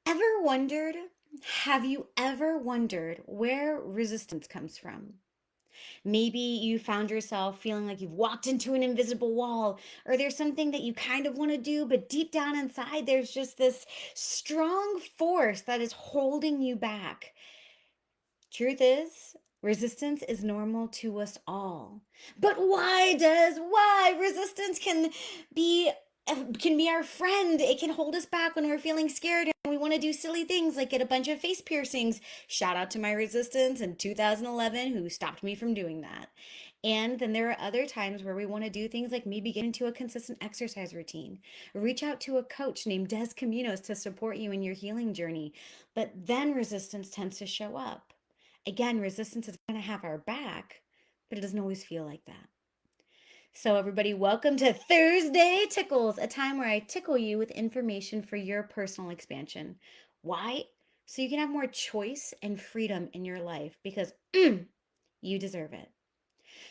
Ever wondered, have you ever wondered where resistance comes from? Maybe you found yourself feeling like you've walked into an invisible wall, or there's something that you kind of want to do, but deep down inside, there's just this strong force that is holding you back. Truth is, resistance is normal to us all. But why resistance be can be our friend. It can hold us back when we're feeling scared and we want to do silly things like get a bunch of face piercings. Shout out to my resistance in 2011 who stopped me from doing that. And then there are other times where we want to do things like maybe get into a consistent exercise routine. Reach out to a coach named Caminos to support you in your healing journey. But then resistance tends to show up. Again, resistance is going to have our back, but it doesn't always feel like that. So, everybody, welcome to Thursday Tickles, a time where I tickle you with information for your personal expansion. Why? So you can have more choice and freedom in your life because you deserve it.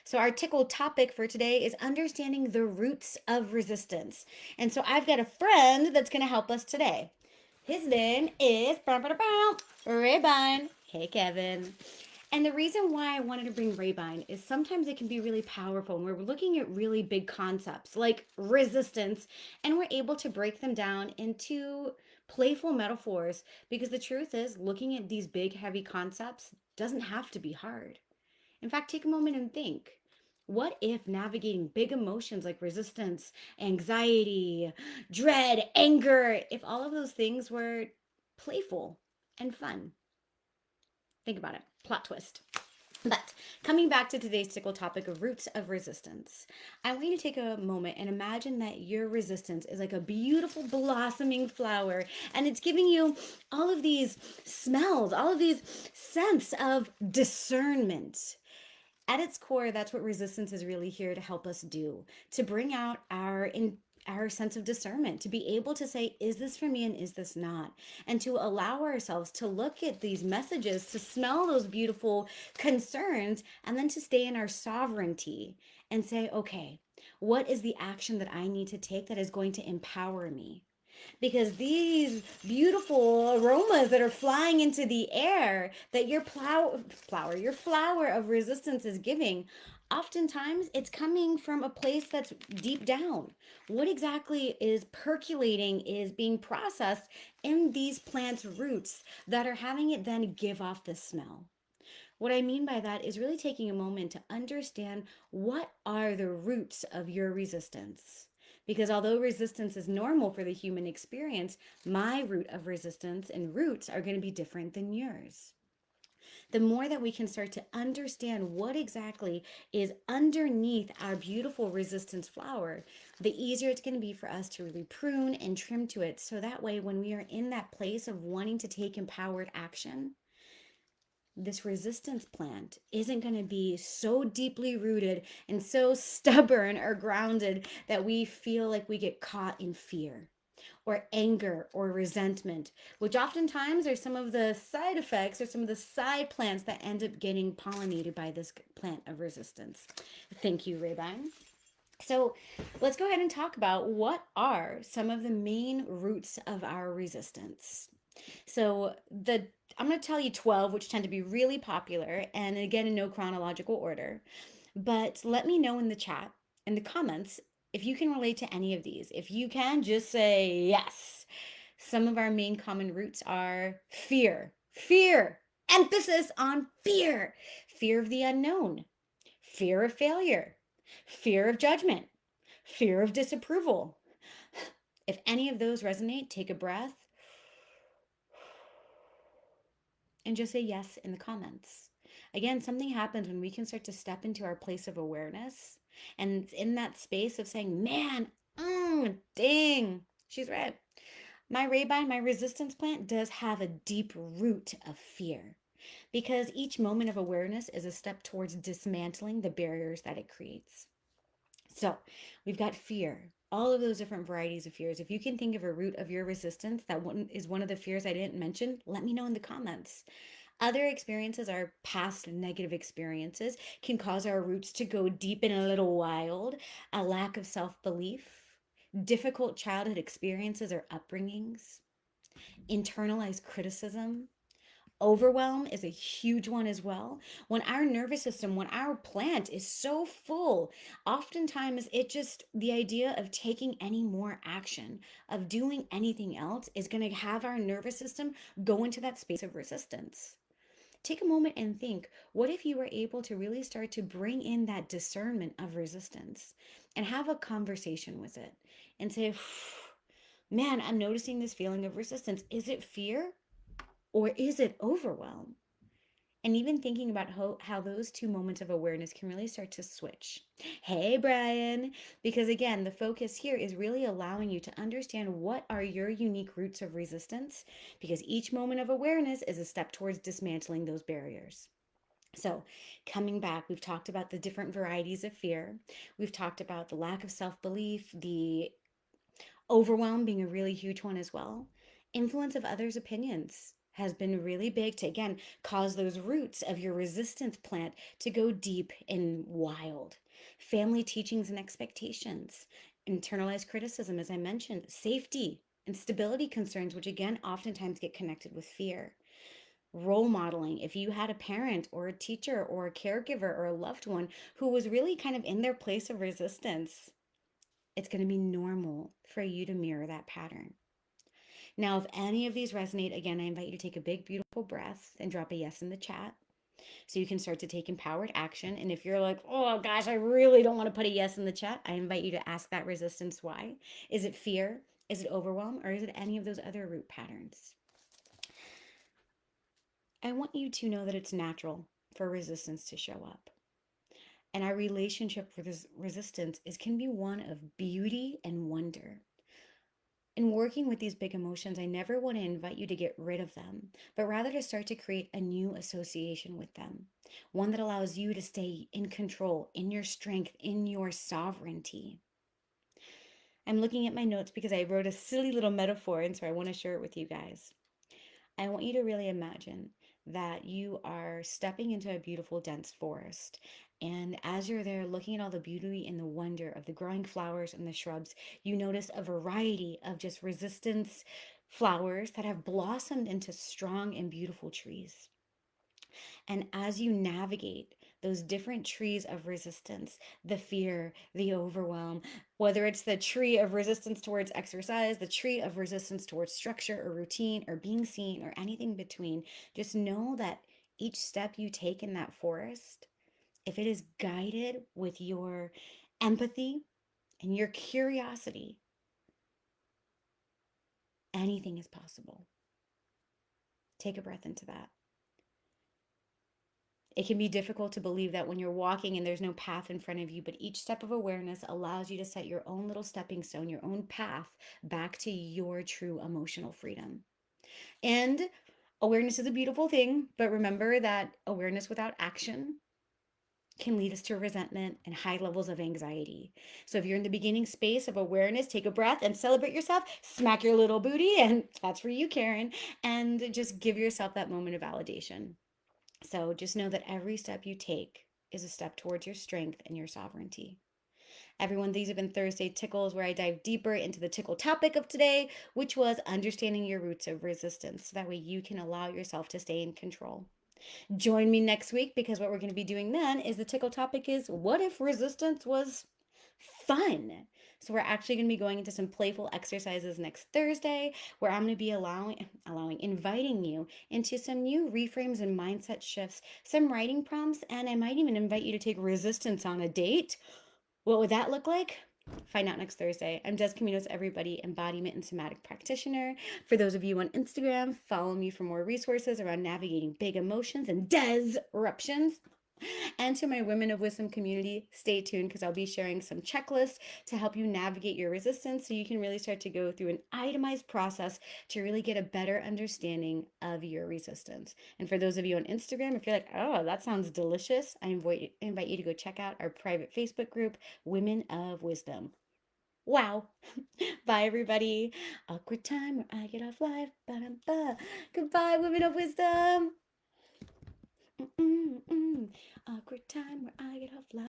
So, our tickle topic for today is understanding the roots of resistance. And so, I've got a friend that's going to help us today. His name is Rabine. Hey, Kevin. And the reason why I wanted to bring Rabine is sometimes it can be really powerful when we're looking at really big concepts like resistance, and we're able to break them down into playful metaphors because the truth is, looking at these big, heavy concepts doesn't have to be hard. In fact, take a moment and think. What if navigating big emotions like resistance, anxiety, dread, anger, if all of those things were playful and fun? Think about it. Plot twist. But coming back to today's tickle topic of roots of resistance, I want you to take a moment and imagine that your resistance is like a beautiful blossoming flower and it's giving you all of these smells, all of these scents of discernment. At its core, that's what resistance is really here to help us do, to bring out our sense of discernment, to be able to say, is this for me and is this not? And to allow ourselves to look at these messages, to smell those beautiful concerns, and then to stay in our sovereignty and say, okay, what is the action that I need to take that is going to empower me? Because these beautiful aromas that are flying into the air that your flower of resistance is giving, oftentimes it's coming from a place that's deep down. What exactly is percolating is being processed in these plants' roots that are having it then give off the smell. What I mean by that is really taking a moment to understand what are the roots of your resistance. Because although resistance is normal for the human experience, my root of resistance and roots are going to be different than yours. The more that we can start to understand what exactly is underneath our beautiful resistance flower, the easier it's going to be for us to really prune and trim to it. So that way, when we are in that place of wanting to take empowered action, this resistance plant isn't going to be so deeply rooted and so stubborn or grounded that we feel like we get caught in fear or anger or resentment, which oftentimes are some of the side effects or some of the side plants that end up getting pollinated by this plant of resistance. Thank you, Rabine. So let's go ahead and talk about what are some of the main roots of our resistance. So I'm going to tell you 12, which tend to be really popular, and again, in no chronological order. But let me know in the chat, in the comments, if you can relate to any of these. If you can, just say yes. Some of our main common roots are fear, emphasis on fear, fear of the unknown, fear of failure, fear of judgment, fear of disapproval. If any of those resonate, take a breath and just say yes in the comments. Again, something happens when we can start to step into our place of awareness and in that space of saying, man, dang, she's right. My Rabine, my resistance plant does have a deep root of fear because each moment of awareness is a step towards dismantling the barriers that it creates. So we've got fear, all of those different varieties of fears. If you can think of a root of your resistance that is one of the fears I didn't mention, let me know in the comments. Other experiences, our past negative experiences, can cause our roots to go deep and a little wild. A lack of self belief, difficult childhood experiences or upbringings, Internalized criticism. Overwhelm is a huge one as well. When our nervous system, when our plant is so full, oftentimes it just, the idea of taking any more action, of doing anything else, is going to have our nervous system go into that space of resistance. Take a moment and think, what if you were able to really start to bring in that discernment of resistance and have a conversation with it and say, man, I'm noticing this feeling of resistance. Is it fear or is it overwhelm? And even thinking about how those two moments of awareness can really start to switch. Hey, Brian, because again, the focus here is really allowing you to understand what are your unique roots of resistance, because each moment of awareness is a step towards dismantling those barriers. So, coming back, we've talked about the different varieties of fear. We've talked about the lack of self belief, the overwhelm being a really huge one as well. Influence of others' opinions has been really big to, again, cause those roots of your resistance plant to go deep and wild. Family teachings and expectations, internalized criticism, as I mentioned, safety and stability concerns, which again oftentimes get connected with fear. Role modeling, if you had a parent or a teacher or a caregiver or a loved one who was really kind of in their place of resistance, it's going to be normal for you to mirror that pattern. Now, if any of these resonate, again, I invite you to take a big, beautiful breath and drop a yes in the chat so you can start to take empowered action. And if you're like, oh gosh, I really don't want to put a yes in the chat, I invite you to ask that resistance why. Is it fear? Is it overwhelm? Or is it any of those other root patterns? I want you to know that it's natural for resistance to show up. And our relationship with this resistance can be one of beauty and wonder. In working with these big emotions, I never want to invite you to get rid of them, but rather to start to create a new association with them. One that allows you to stay in control, in your strength, in your sovereignty. I'm looking at my notes because I wrote a silly little metaphor, and so I want to share it with you guys. I want you to really imagine that you are stepping into a beautiful, dense forest. And as you're there looking at all the beauty and the wonder of the growing flowers and the shrubs, you notice a variety of just resistance flowers that have blossomed into strong and beautiful trees. And as you navigate those different trees of resistance, the fear, the overwhelm, whether it's the tree of resistance towards exercise, the tree of resistance towards structure or routine or being seen or anything between, just know that each step you take in that forest, if it is guided with your empathy and your curiosity, anything is possible. Take a breath into that. It can be difficult to believe that when you're walking and there's no path in front of you, but each step of awareness allows you to set your own little stepping stone, your own path back to your true emotional freedom. And awareness is a beautiful thing, but remember that awareness without action can lead us to resentment and high levels of anxiety. So if you're in the beginning space of awareness, take a breath and celebrate yourself, smack your little booty, and that's for you, Karen, and just give yourself that moment of validation. So just know that every step you take is a step towards your strength and your sovereignty. Everyone, these have been Thursday Tickles, where I dive deeper into the tickle topic of today, which was understanding your roots of resistance. So that way you can allow yourself to stay in control. Join me next week, because what we're going to be doing then is the tickle topic is, what if resistance was fun? So we're actually going to be going into some playful exercises next Thursday, where I'm going to be inviting you into some new reframes and mindset shifts, some writing prompts, and I might even invite you to take resistance on a date. What would that look like? Find out next Thursday. I'm Des Caminos, everybody, embodiment and somatic practitioner. For those of you on Instagram, follow me for more resources around navigating big emotions and Des eruptions. And to my Women of Wisdom community, stay tuned, because I'll be sharing some checklists to help you navigate your resistance so you can really start to go through an itemized process to really get a better understanding of your resistance. And for those of you on Instagram, if you're like, oh, that sounds delicious, I invite you to go check out our private Facebook group, Women of Wisdom. Wow. Bye, everybody. Awkward time where I get off live. Ba-dum-ba. Goodbye, Women of Wisdom. Awkward time where I get off live.